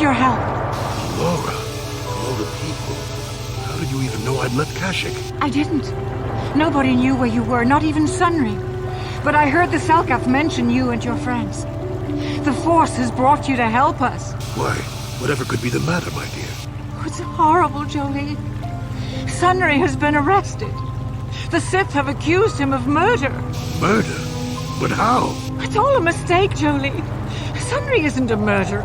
your help. Laura, of all the people, how did you even know I'd left Kashyyyk? I didn't. Nobody knew where you were, not even Sunry. But I heard the Selkath mention you and your friends. The Force has brought you to help us. Why? Whatever could be the matter, my dear? Oh, it's horrible, Jolie. Sunry has been arrested. The Sith have accused him of murder. Murder? But how? It's all a mistake, Jolie. Sunry isn't a murderer.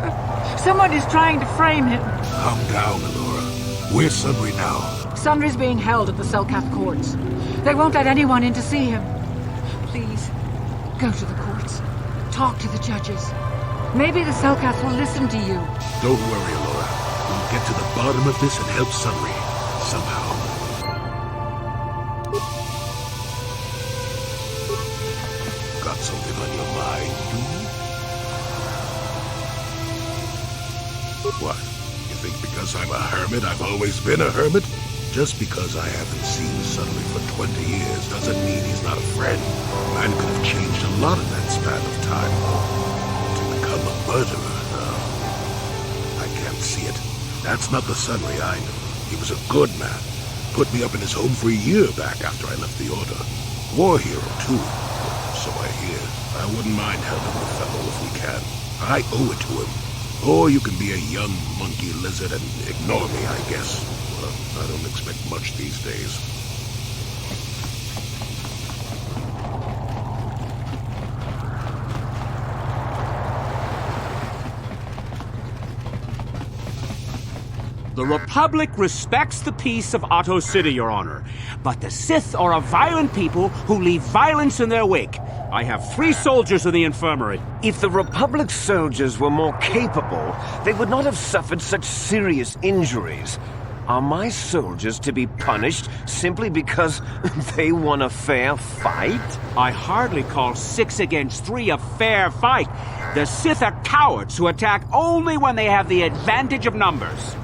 Someone is trying to frame him. Calm down, Laura. Where's Sunry now? Sunry's being held at the Selkath courts. They won't let anyone in to see him. Please, go to the courts. Talk to the judges. Maybe the Selkath will listen to you. Don't worry, Laura. We'll get to the bottom of this and help Sunry. Somehow. Got something on your mind, dude? What? You think because I'm a hermit, I've always been a hermit? Just because I haven't seen Sunry for 20 years doesn't mean he's not a friend. Man could have changed a lot in that span of time. To become a murderer, no. I can't see it. That's not the Sunry I knew. He was a good man. Put me up in his home for a year back after I left the Order. War hero, too. So I hear. I wouldn't mind helping the fellow if we can. I owe it to him. Or you can be a young monkey lizard and ignore me, I guess. Well, I don't expect much these days. The Republic respects the peace of Otto City, Your Honor. But the Sith are a violent people who leave violence in their wake. I have 3 soldiers in the infirmary. If the Republic soldiers were more capable, they would not have suffered such serious injuries. Are my soldiers to be punished simply because they won a fair fight? I hardly call 6 against 3 a fair fight. The Sith are cowards who attack only when they have the advantage of numbers.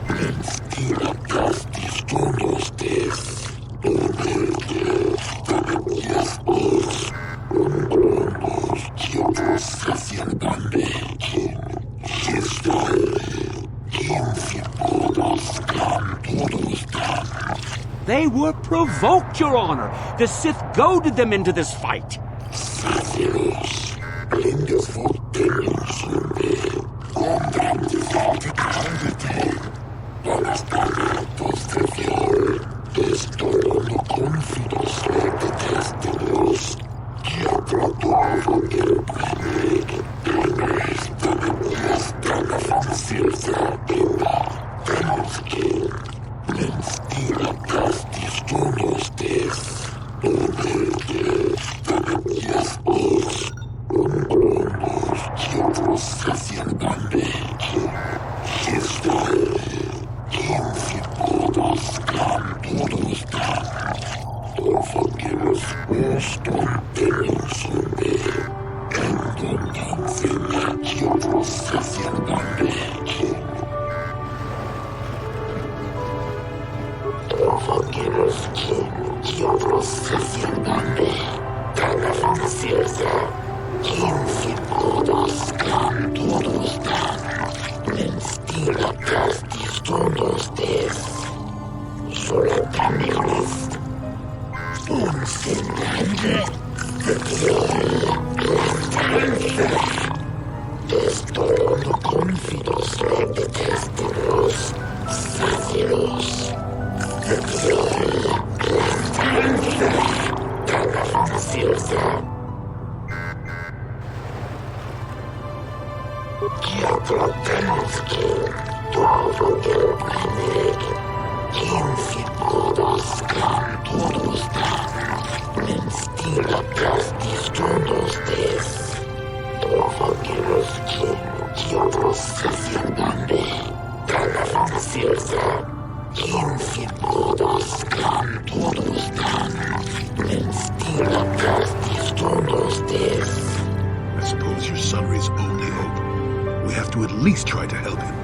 They were provoked, Your Honor. The Sith goaded them into this fight. I suppose your Sunry's only hope. We have to at least try to help him.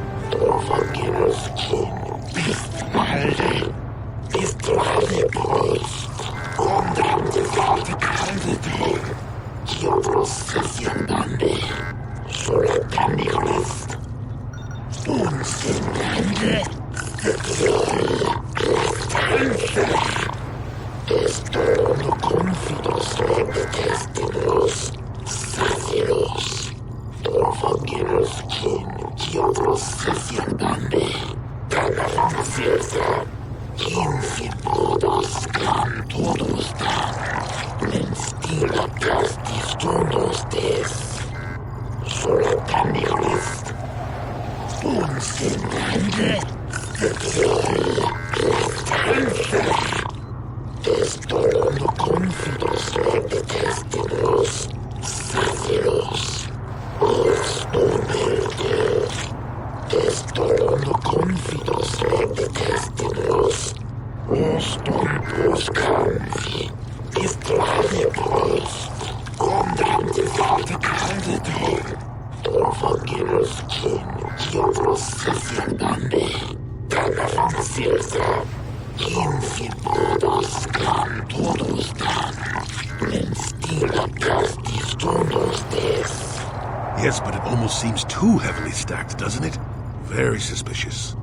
Yes, but it almost seems too heavily stacked, doesn't it? Very suspicious.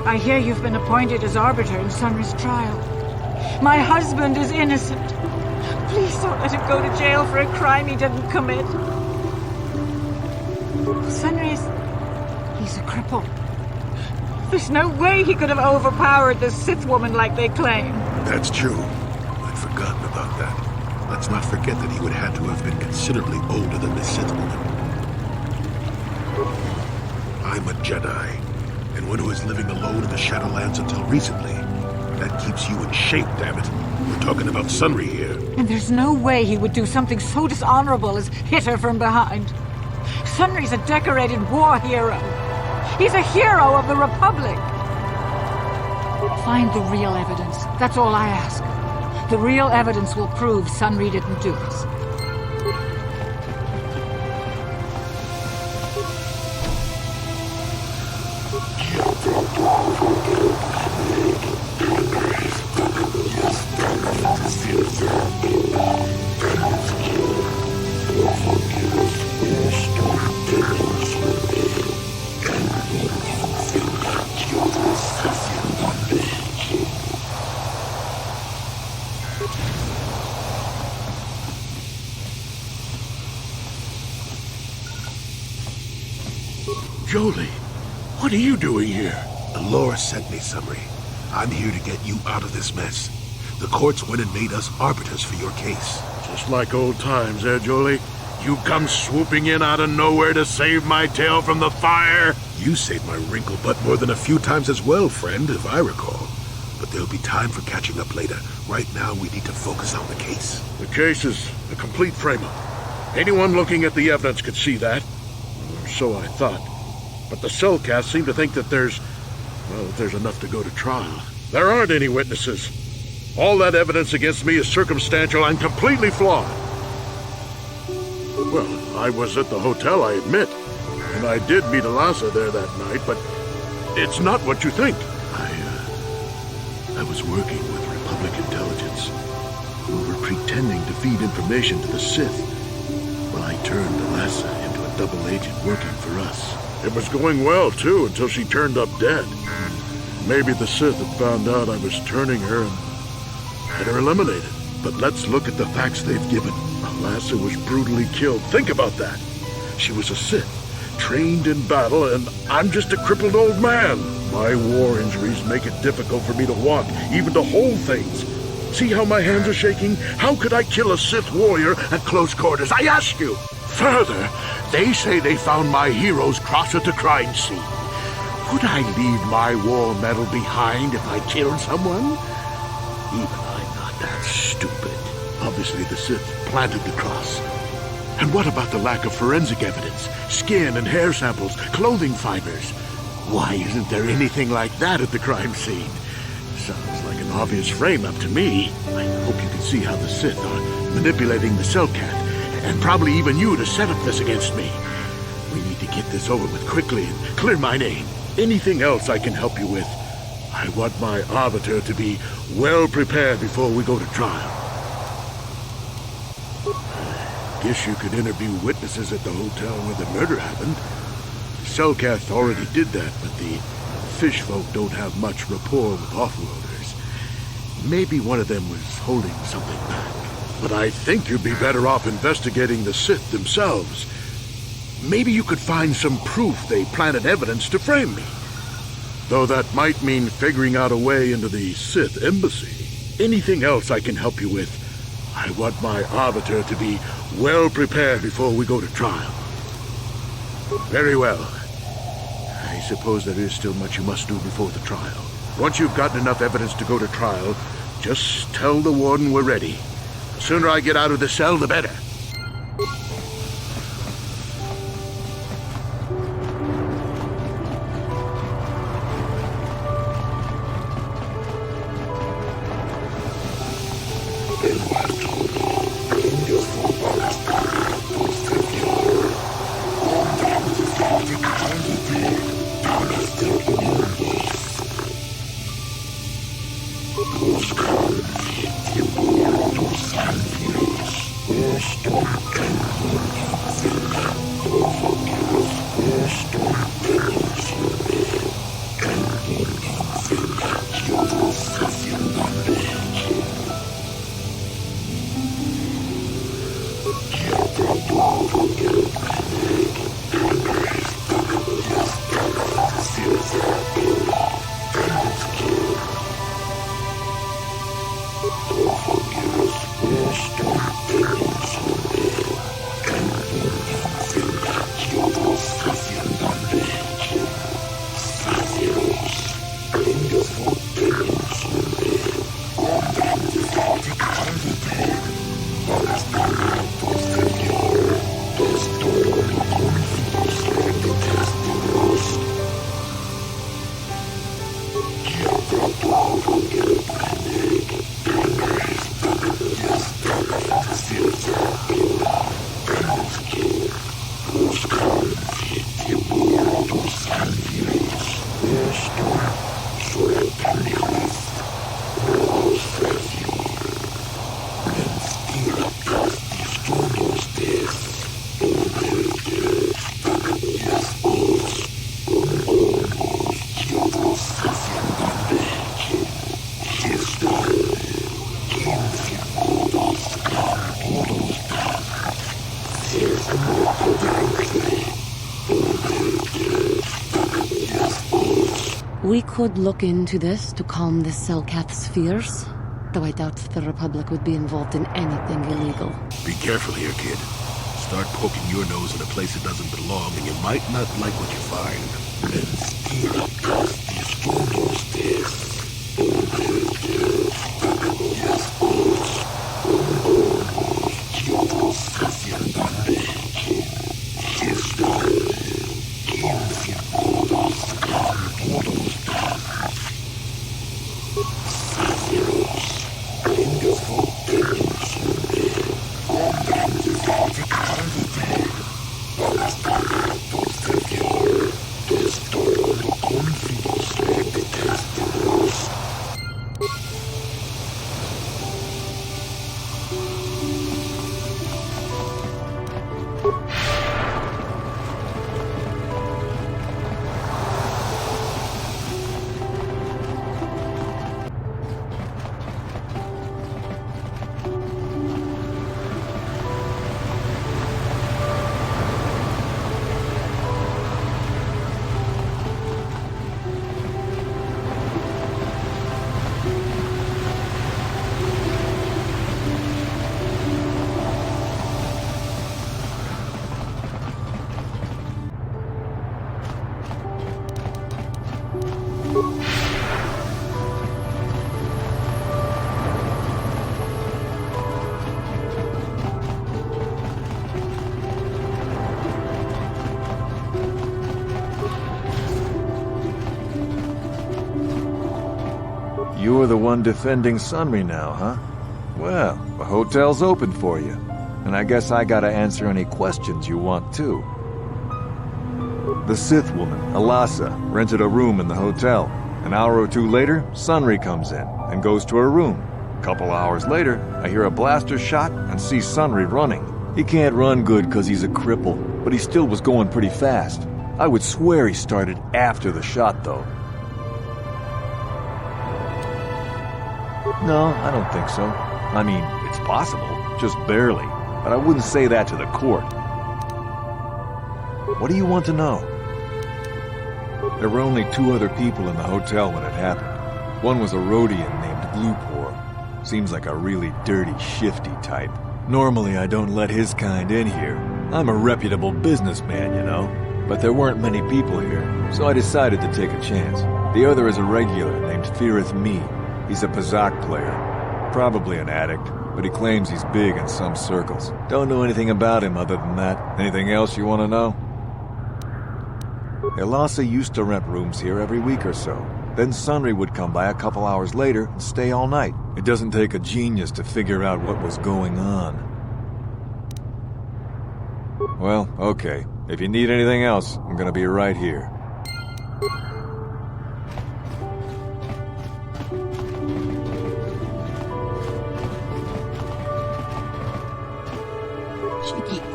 I hear you've been appointed as arbiter in Sunry's trial. My husband is innocent. Please don't let him go to jail for a crime he didn't commit. He's a cripple. There's no way he could have overpowered the Sith woman like they claim. That's true. I'd forgotten about that. Let's not forget that he would have to have been considerably older than the Sith woman. I'm a Jedi, and one who is living alone in the Shadowlands until recently. That keeps you in shape, damn it. We're talking about Sunry here. And there's no way he would do something so dishonorable as hit her from behind. Sunry's a decorated war hero. He's a hero of the Republic. Find the real evidence. That's all I ask. The real evidence will prove Sunry didn't do this. Jolie, what are you doing here? Alora sent me, Sunry. I'm here to get you out of this mess. The courts went and made us arbiters for your case. Just like old times, eh, Jolie? You come swooping in out of nowhere to save my tail from the fire? You saved my wrinkle butt more than a few times as well, friend, if I recall. But there'll be time for catching up later. Right now, we need to focus on the case. The case is a complete frame-up. Anyone looking at the evidence could see that. Or so I thought. But the Cellcast seem to think that there's enough to go to trial. There aren't any witnesses. All that evidence against me is circumstantial and completely flawed. Well, I was at the hotel, I admit. And I did meet Alasa there that night, but it's not what you think. I was working with Republic intelligence, who were pretending to feed information to the Sith. Well, I turned Alasa into a double agent working for us. It was going well, too, until she turned up dead. Maybe the Sith had found out I was turning her and had her eliminated. But let's look at the facts they've given. Alasa was brutally killed. Think about that. She was a Sith, trained in battle, and I'm just a crippled old man. My war injuries make it difficult for me to walk, even to hold things. See how my hands are shaking? How could I kill a Sith warrior at close quarters? I ask you! Further, they say they found my hero's cross at the crime scene. Would I leave my war medal behind if I killed someone? Even I'm not that stupid. Obviously the Sith planted the cross. And what about the lack of forensic evidence? Skin and hair samples, clothing fibers. Why isn't there anything like that at the crime scene? Sounds like an obvious frame-up to me. I hope you can see how the Sith are manipulating the Cellcat, and probably even you to set up this against me. We need to get this over with quickly and clear my name. Anything else I can help you with? I want my arbiter to be well prepared before we go to trial. Guess you could interview witnesses at the hotel where the murder happened. Cellcath already did that, but the fish folk don't have much rapport with offworlders. Maybe one of them was holding something back. But I think you'd be better off investigating the Sith themselves. Maybe you could find some proof they planted evidence to frame me. Though that might mean figuring out a way into the Sith embassy. Anything else I can help you with? I want my arbiter to be well prepared before we go to trial. Very well. I suppose there is still much you must do before the trial. Once you've gotten enough evidence to go to trial, just tell the warden we're ready. The sooner I get out of the cell, the better. We could look into this to calm the Cellcath's fears, though I doubt the Republic would be involved in anything illegal. Be careful here, kid. Start poking your nose in a place it doesn't belong, and you might not like what you find. you're the one defending Sunry now, huh? Well, the hotel's open for you. And I guess I gotta answer any questions you want, too. The Sith woman, Alasa, rented a room in the hotel. An hour or two later, Sunry comes in and goes to her room. A couple hours later, I hear a blaster shot and see Sunry running. He can't run good because he's a cripple, but he still was going pretty fast. I would swear he started after the shot, though. No, I don't think so. I mean, it's possible, just barely. But I wouldn't say that to the court. What do you want to know? There were only 2 other people in the hotel when it happened. One was a Rhodian named Glupor. Seems like a really dirty, shifty type. Normally I don't let his kind in here. I'm a reputable businessman, you know. But there weren't many people here, so I decided to take a chance. The other is a regular named Firith Me. He's a Pazak player. Probably an addict, but he claims he's big in some circles. Don't know anything about him other than that. Anything else you want to know? Alasa used to rent rooms here every week or so. Then Sunry would come by a couple hours later and stay all night. It doesn't take a genius to figure out what was going on. Well, okay. If you need anything else, I'm gonna be right here.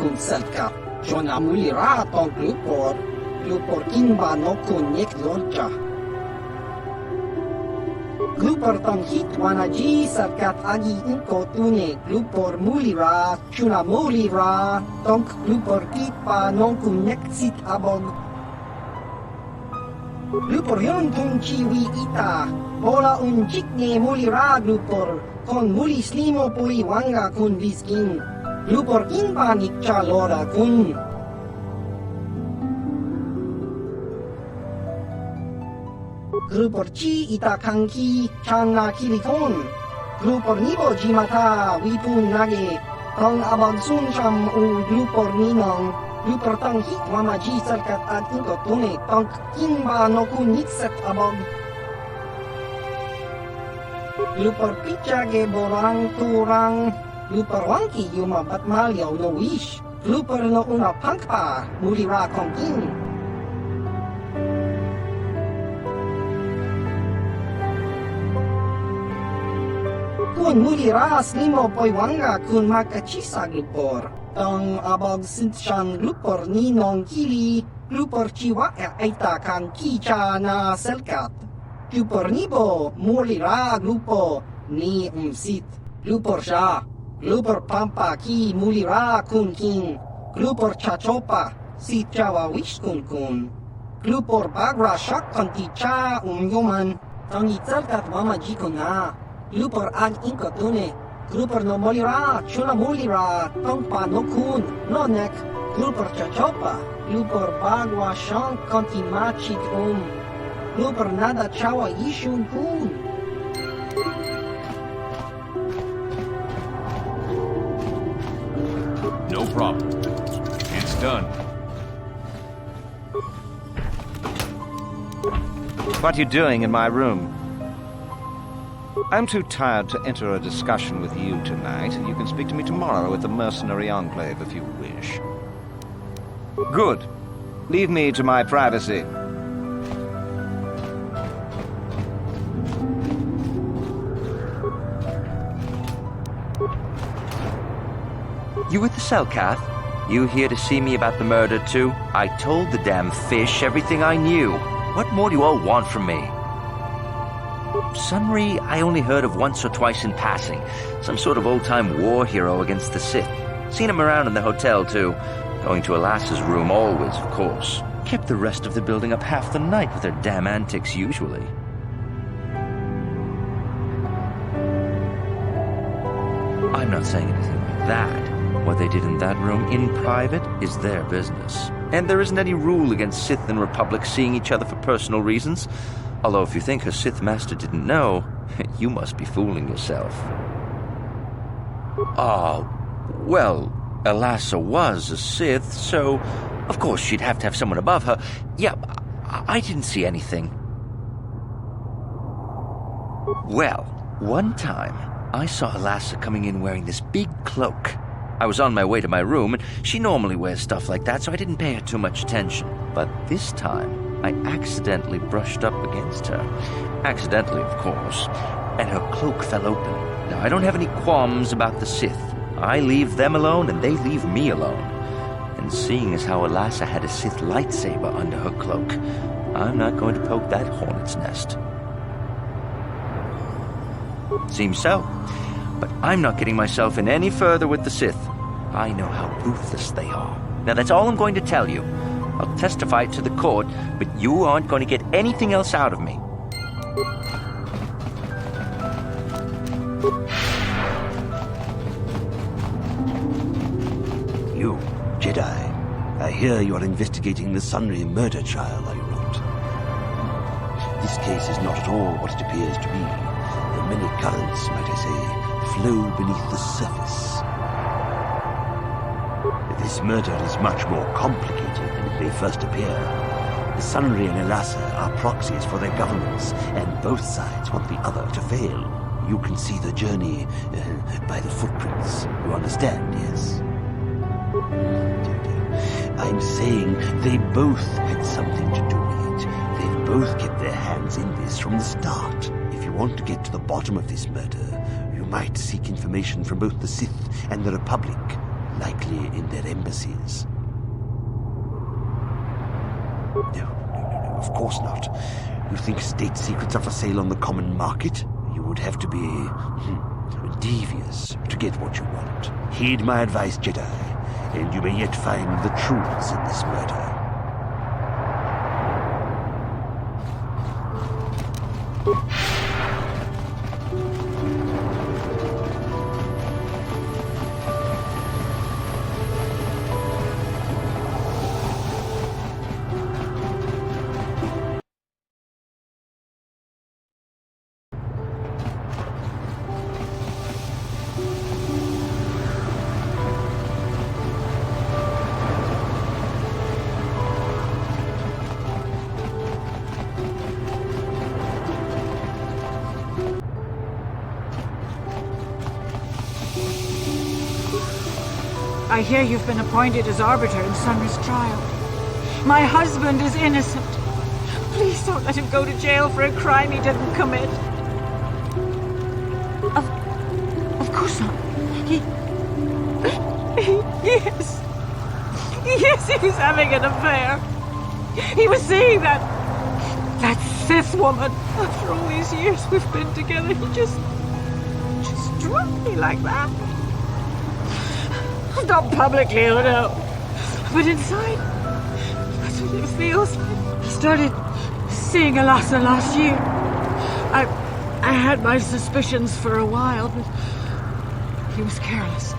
Kun selka, Jona mulira tong Glupor kinba no kun nek lorcha. Glupor tong hit wanaji selkat agi inko tune Glupor mulira, Jona mulira tong Glupor kitpa non kun nek sit abog. Glupor yon tong chiwi ita, bola jikne mulira Glupor, kon muli slimo puri wanga kun viskin. Glupor kinpa nikcha lora kun. Glupor chi ita kanki channa kilikon. Glupor nibo jimata wipun nage. Tong abag sun sham u glupor ninong. Glupor tong hit wamaji sarkat at inko tune. Tong kinba no kun nitset abag. Glupor pichage borang turang. Glupor wanki yuma batmalyaw no wish. Glupor no una pangpa mulira kongkin. Kun mulira slimo poy wanga kun makachisa Glupor. Tong abog sinshan Glupor ni nong kili. Glupor chiwa aita kan kicha na selkat. Glupor nibo mulira Glupo ni sit. Glupor siya. Glupor pampa ki mulira kun kin. Glupor chachopa si chawa wish kun kun. Glupor bagra shak kanti cha yoman. Tang itzalkat mama jiko na. Glupor ag inkotune. Glupor no mulira chuna mulira. Tong pa no kun no nek. Glupor chachopa. Glupor bagwa shank kanti machik Glupor nada chawa ishun kun. No problem. It's done. What are you doing in my room? I'm too tired to enter a discussion with you tonight. You can speak to me tomorrow at the Mercenary Enclave if you wish. Good. Leave me to my privacy. You with the Selkath? You here to see me about the murder, too? I told the damn fish everything I knew. What more do you all want from me? Sunry, I only heard of once or twice in passing. Some sort of old-time war hero against the Sith. Seen him around in the hotel, too. Going to Alasa's room always, of course. Kept the rest of the building up half the night with their damn antics, usually. I'm not saying anything like that. What they did in that room in private is their business. And there isn't any rule against Sith and Republic seeing each other for personal reasons. Although if you think her Sith master didn't know, you must be fooling yourself. Well, Alasa was a Sith, so of course she'd have to have someone above her. Yeah, I didn't see anything. Well, one time, I saw Elassa coming in wearing this big cloak. I was on my way to my room, and she normally wears stuff like that, so I didn't pay her too much attention. But this time, I accidentally brushed up against her. Accidentally, of course. And her cloak fell open. Now, I don't have any qualms about the Sith. I leave them alone, and they leave me alone. And seeing as how Elassa had a Sith lightsaber under her cloak, I'm not going to poke that hornet's nest. Seems so. But I'm not getting myself in any further with the Sith. I know how ruthless they are. Now, that's all I'm going to tell you. I'll testify it to the court, but you aren't going to get anything else out of me. You, Jedi, I hear you are investigating the Sunry murder trial, are you not? This case is not at all what it appears to be. The many currents, might I say, flow beneath the surface. This murder is much more complicated than it may first appear. The Sunry and Elassa are proxies for their governments, and both sides want the other to fail. You can see the journey by the footprints. You understand, yes? I'm saying they both had something to do with it. They've both kept their hands in this from the start. If you want to get to the bottom of this murder, you might seek information from both the Sith and the Republic, likely in their embassies. No, of course not. You think state secrets are for sale on the common market? You would have to be devious to get what you want. Heed my advice, Jedi, and you may yet find the truths in this murder. I hear you've been appointed as arbiter in Sunry's trial. My husband is innocent. Please don't let him go to jail for a crime he didn't commit. Of course not. Yes, he was having an affair. He was seeing that Sith woman. After all these years we've been together, he just struck me like that. Not publicly, oh no. But inside, that's what it feels like. He started seeing Elassa last year. I had my suspicions for a while, but he was careless.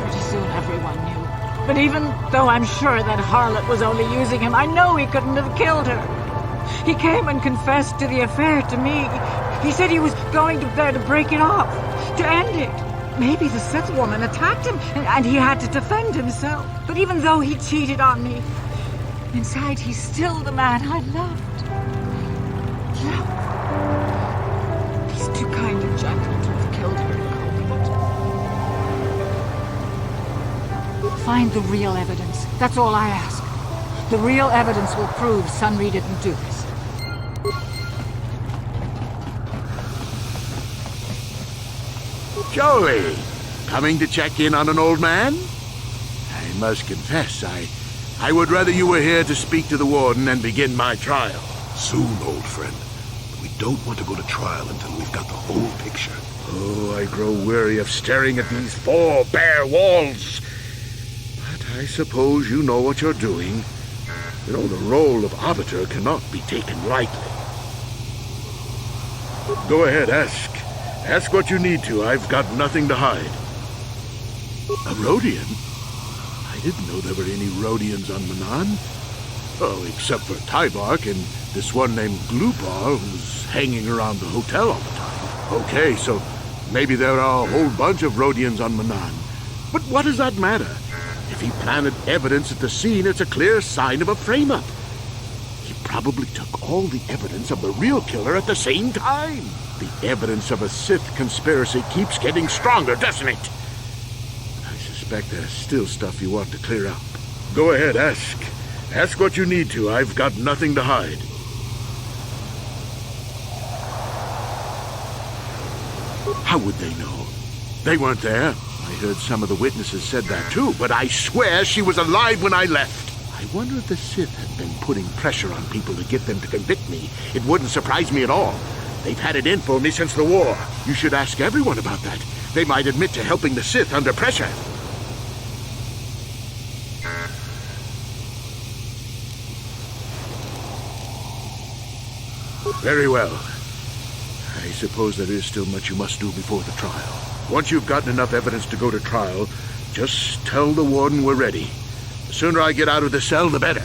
Pretty soon everyone knew. But even though I'm sure that harlot was only using him, I know he couldn't have killed her. He came and confessed to the affair to me. He said he was going there to break it off, to end it. Maybe the Sith woman attacked him, and he had to defend himself. But even though he cheated on me, inside he's still the man I loved. He's too kind and gentle to have killed her in cold blood. Find the real evidence. That's all I ask. The real evidence will prove Sunry didn't do this. Jolie, coming to check in on an old man? I must confess, I would rather you were here to speak to the warden and begin my trial. Soon, old friend. But we don't want to go to trial until we've got the whole picture. Oh, I grow weary of staring at these four bare walls. But I suppose you know what you're doing. You know, the role of arbiter cannot be taken lightly. Go ahead, ask. Ask what you need to. I've got nothing to hide. A Rodian? I didn't know there were any Rodians on Manan. Oh, except for Tybark and this one named Glupar who's hanging around the hotel all the time. Okay, so maybe there are a whole bunch of Rodians on Manan. But what does that matter? If he planted evidence at the scene, it's a clear sign of a frame-up. He probably took all the evidence of the real killer at the same time. The evidence of a Sith conspiracy keeps getting stronger, doesn't it? I suspect there's still stuff you want to clear up. Go ahead, ask. Ask what you need to. I've got nothing to hide. How would they know? They weren't there. I heard some of the witnesses said that too, but I swear she was alive when I left. I wonder if the Sith had been putting pressure on people to get them to convict me. It wouldn't surprise me at all. They've had it in for me since the war. You should ask everyone about that. They might admit to helping the Sith under pressure. Very well. I suppose there is still much you must do before the trial. Once you've gotten enough evidence to go to trial, just tell the warden we're ready. The sooner I get out of the cell, the better.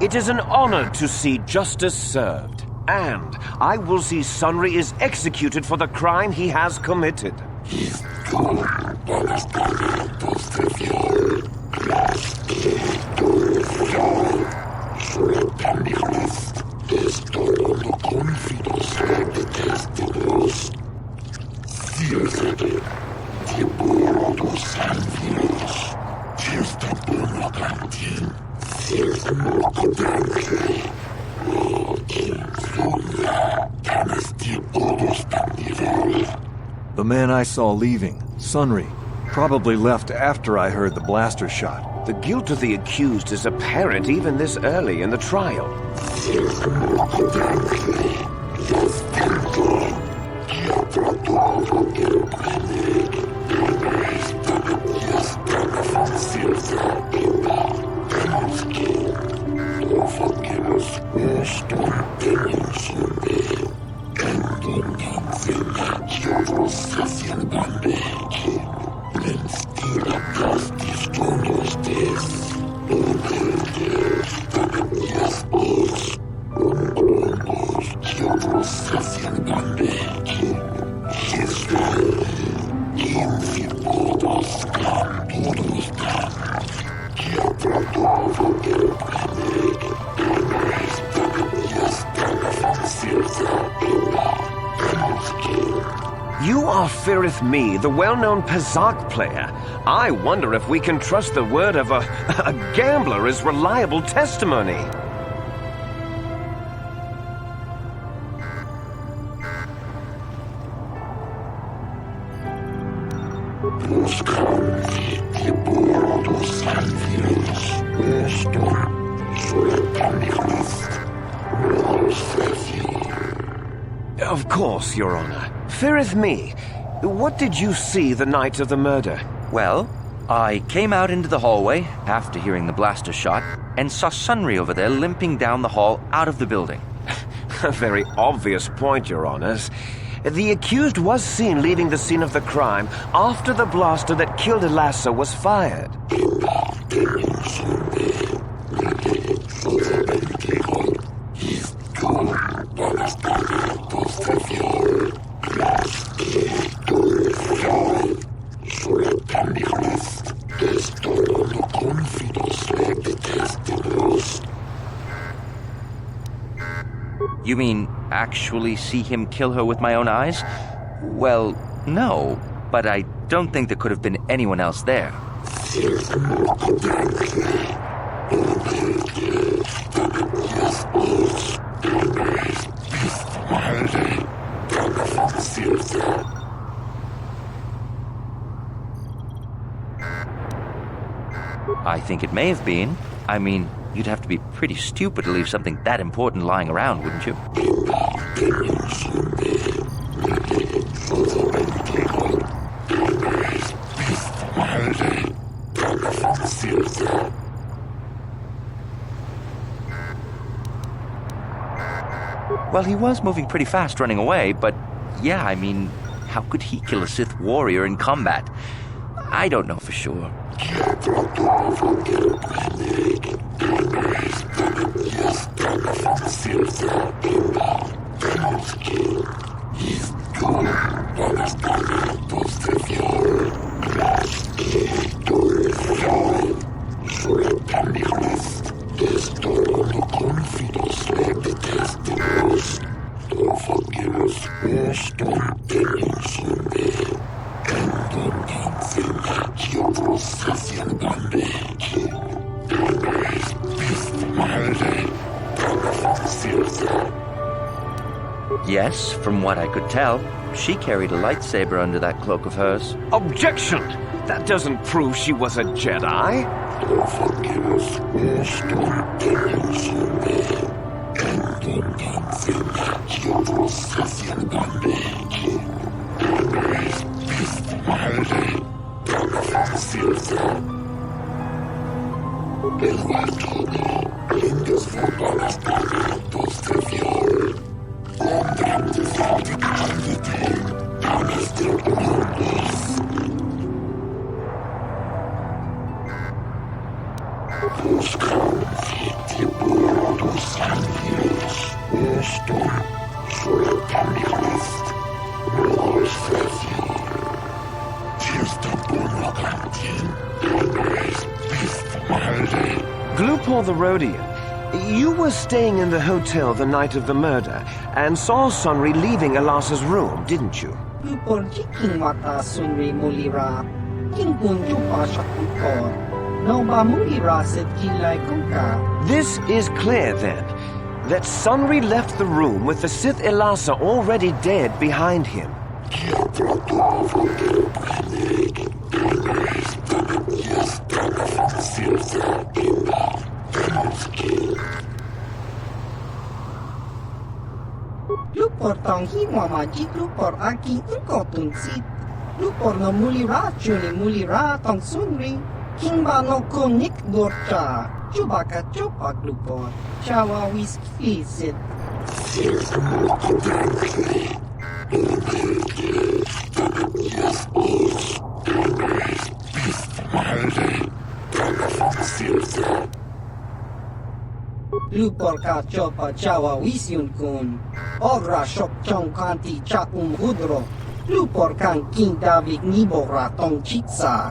It is an honor to see justice served, and I will see Sunry is executed for the crime he has committed. The man I saw leaving, Sunry, probably left after I heard the blaster shot. The guilt of the accused is apparent even this early in the trial. You are Firith Me, the well-known Pazak player. I wonder if we can trust the word of a gambler as reliable testimony. Of course, Your Honor. Firith Me, what did you see the night of the murder? Well, I came out into the hallway after hearing the blaster shot and saw Sunry over there limping down the hall out of the building. A very obvious point, Your Honors. The accused was seen leaving the scene of the crime after the blaster that killed Elasa was fired. You mean actually see him kill her with my own eyes? Well, no, but I don't think there could have been anyone else there. I think it may have been. I mean, you'd have to be pretty stupid to leave something that important lying around, wouldn't you? Well, he was moving pretty fast running away, but yeah, I mean, how could he kill a Sith warrior in combat? I don't know for sure. Yes, from what I could tell, she carried a lightsaber under that cloak of hers. Objection! That doesn't prove she was a Jedi. Glupor the Rhodian, you were staying in the hotel the night of the murder and saw Sunry leaving Elasa's room, didn't you? Glupor jiking mata Sunry mulira. Kingun jupa shakulpor. No ba mulira set gilai kuka. This is clear, then, that Sunry left the room with the Sith Elasa already dead behind him. Glupor tong himwa maji glupor aki engkau tunsit. Glupor no mulira juni mulira tong Sunry. Kingba no konik dorcha. Chubaka chopa glupor. Chawa whisky sit. Lupor ka chopa chawa wisyun kun. Ogra shok chong kanti chakum hudro. Lupor kan king davik nibo ratong chitsa.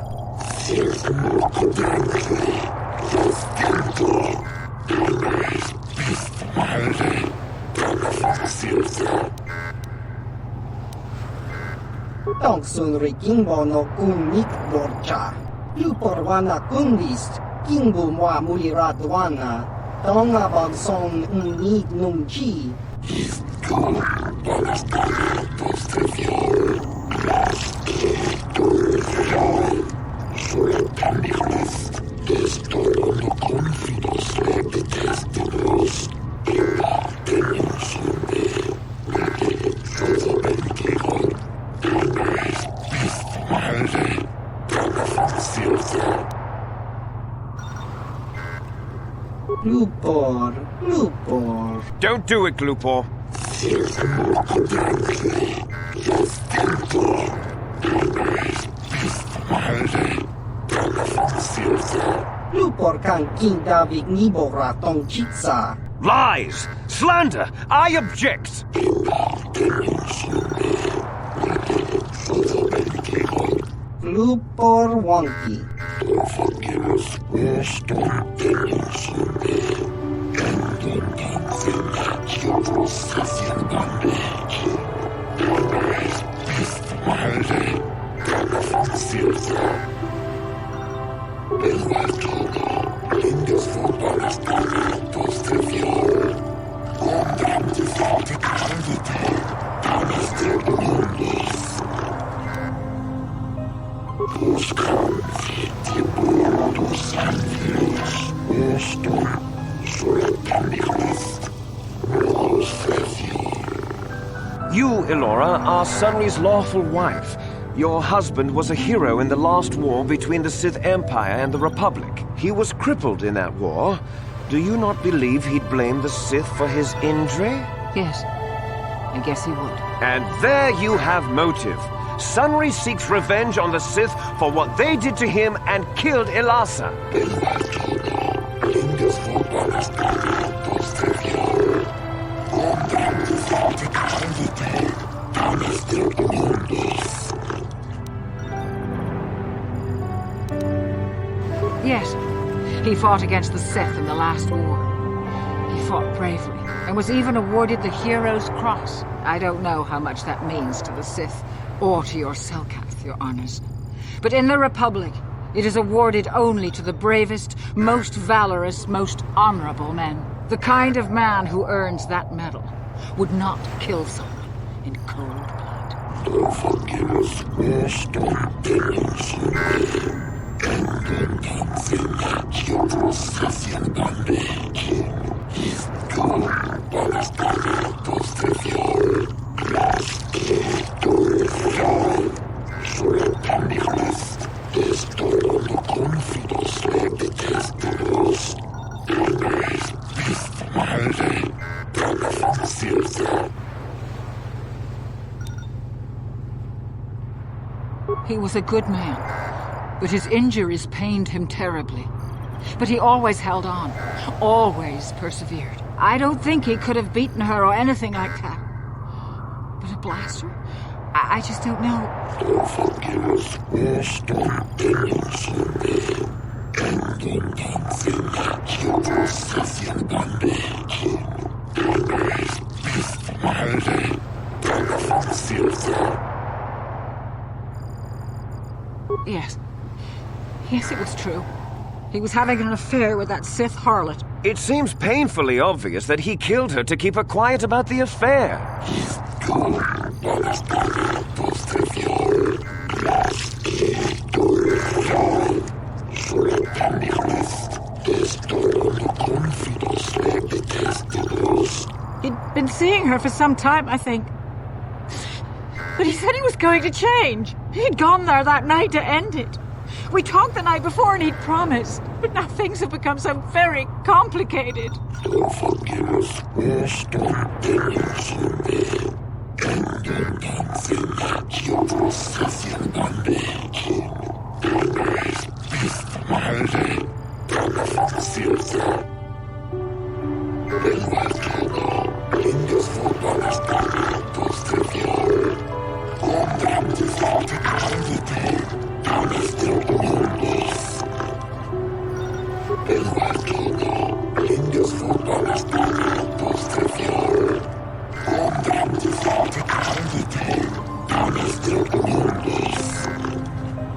Tong sun rikingbo no kun nik dorcha. Lupor wana kundist. Kingbu mwa muliradwana. Tong abag song unid nung chi. Lupor, Lupor. Don't do it, Glupor. Lupor kan king davik nibo ratong chitsa. Lies! Slander! I object! Lupor wonky. You, Elora, are Sunry's lawful wife. Your husband was a hero in the last war between the Sith Empire and the Republic. He was crippled in that war. Do you not believe he'd blame the Sith for his injury? Yes, I guess he would. And there you have motive. Sunry seeks revenge on the Sith for what they did to him and killed Elasa. Yes, he fought against the Sith in the last war. He fought bravely and was even awarded the Hero's Cross. I don't know how much that means to the Sith or to your Selkath, your honors. But in the Republic, it is awarded only to the bravest, most valorous, most honorable men. The kind of man who earns that medal would not kill someone in cold blood. He was a good man, but his injuries pained him terribly. But he always held on, always persevered. I don't think he could have beaten her or anything like that. But a blaster? I just don't know. Yes. Yes, it was true. He was having an affair with that Sith harlot. It seems painfully obvious that he killed her to keep her quiet about the affair. He'd been seeing her for some time, I think. But he said he was going to change. He'd gone there that night to end it. We talked the night before and he'd promised. But now things have become so very complicated.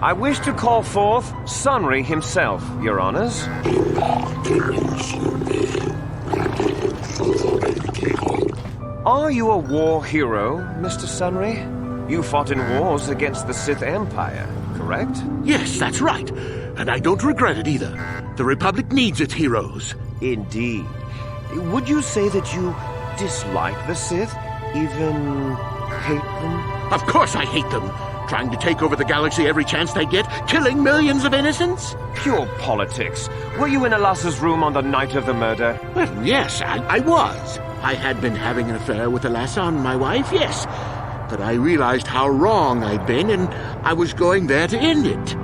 I wish to call forth Sunry himself, Your Honors. Are you a war hero, Mr. Sunry? You fought in wars against the Sith Empire, correct? Yes, that's right. And I don't regret it either. The Republic needs its heroes. Indeed. Would you say that you dislike the Sith? Even hate them? Of course I hate them. Trying to take over the galaxy every chance they get, killing millions of innocents? Pure politics. Were you in Elassa's room on the night of the murder? Well, yes, I was. I had been having an affair with Elassa and my wife, yes. But I realized how wrong I'd been, and I was going there to end it.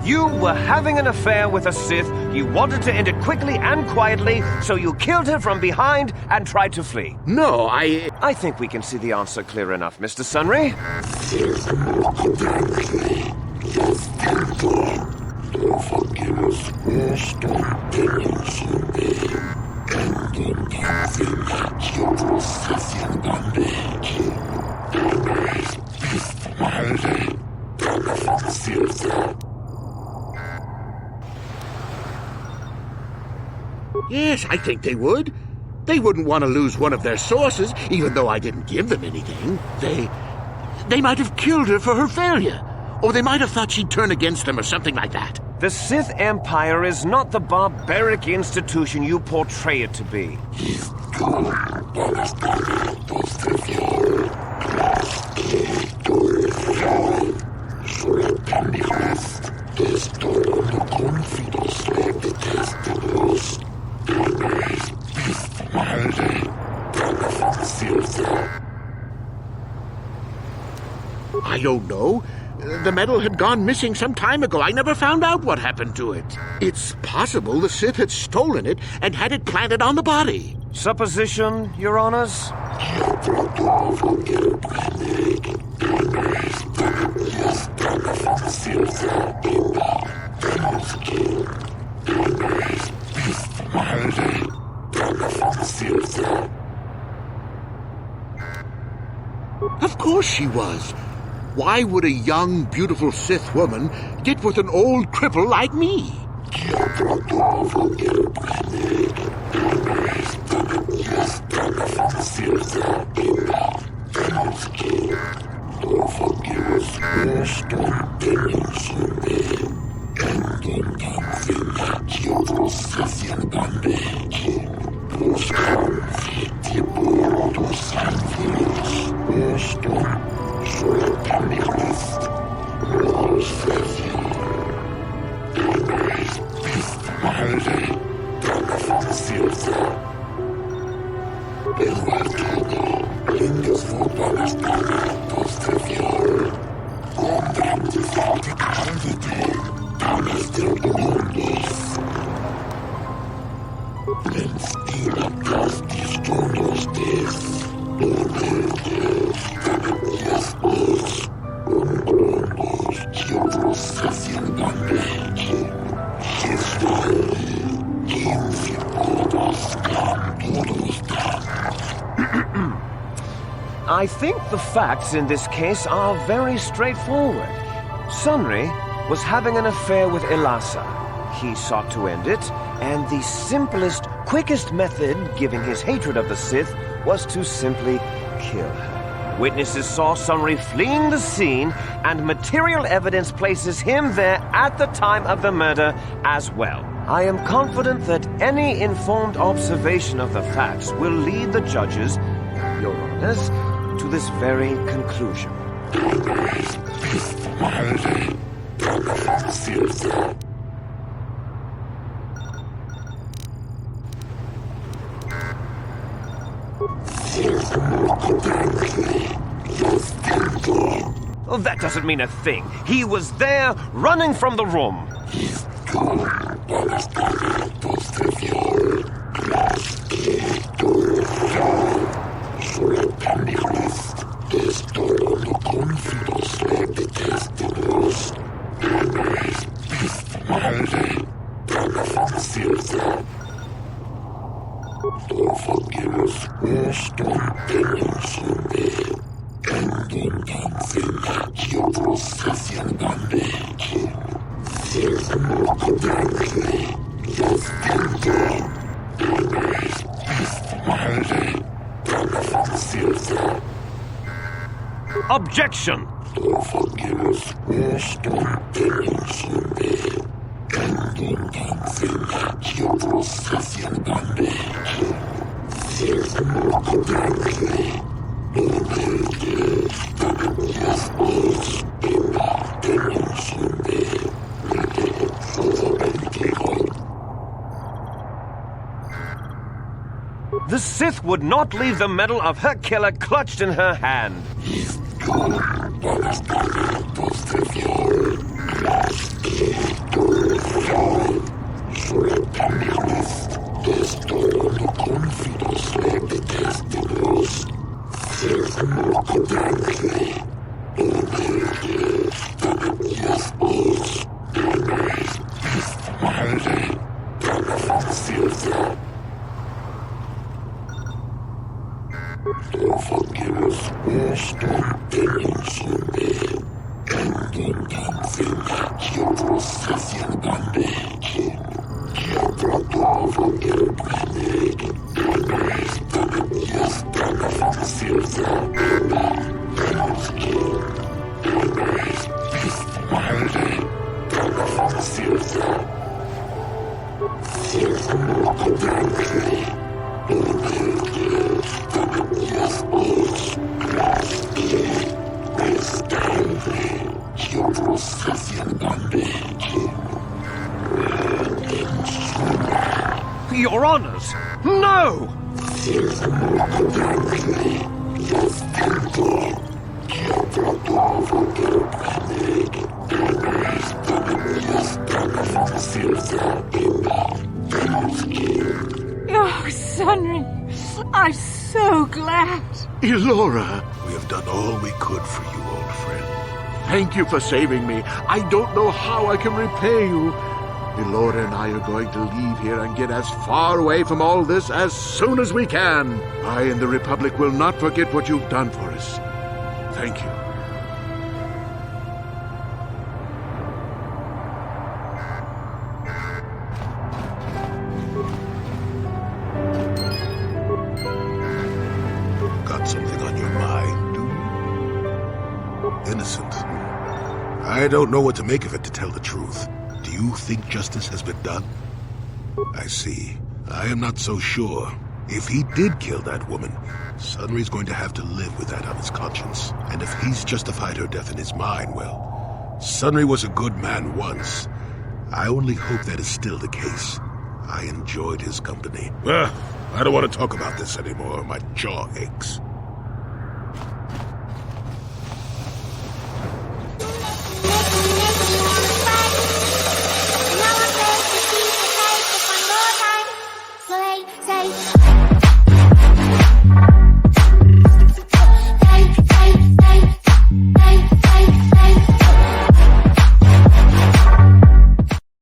You were having an affair with a Sith. You wanted to end it quickly and quietly, so you killed her from behind and tried to flee. No, I think we can see the answer clear enough, Mr. Sunry. Yes, I think they would. They wouldn't want to lose one of their sources, even though I didn't give them anything. They might have killed her for her failure. Or they might have thought she'd turn against them or something like that. The Sith Empire is not the barbaric institution you portray it to be. I don't know. The medal had gone missing some time ago. I never found out what happened to it. It's possible the Sith had stolen it and had it planted on the body. Supposition, Your Honors? Of course she was. Why would a young, beautiful Sith woman get with an old cripple like me? I think the facts in this case are very straightforward. Sunry was having an affair with Elassa. He sought to end it, and the simplest, quickest method, given his hatred of the Sith, was to simply kill her. Witnesses saw Sunry fleeing the scene, and material evidence places him there at the time of the murder as well. I am confident that any informed observation of the facts will lead the judges, Your Honors, to this very conclusion. Well, that doesn't mean a thing. He was there, running from the room. Objection! The Sith would not leave the medal of her killer clutched in her hand. Your Honors, no! Oh, Sunry, I'm so glad. Elora, We have done all we could for you, old friend. thank you for saving me. I don't know how I can repay you. Elora and I are going to leave here and get as far away from all this as soon as we can. I and the Republic will not forget what you've done for us. Thank you. Got something on your mind, do you? Innocent. I don't know what to make of it, to tell the truth. Do you think justice has been done? I see. I am not so sure. If he did kill that woman, Sunry's going to have to live with that on his conscience. And if he's justified her death in his mind, well, Sunry was a good man once. I only hope that is still the case. I enjoyed his company. Well, I don't want to talk about this anymore. My jaw aches. Say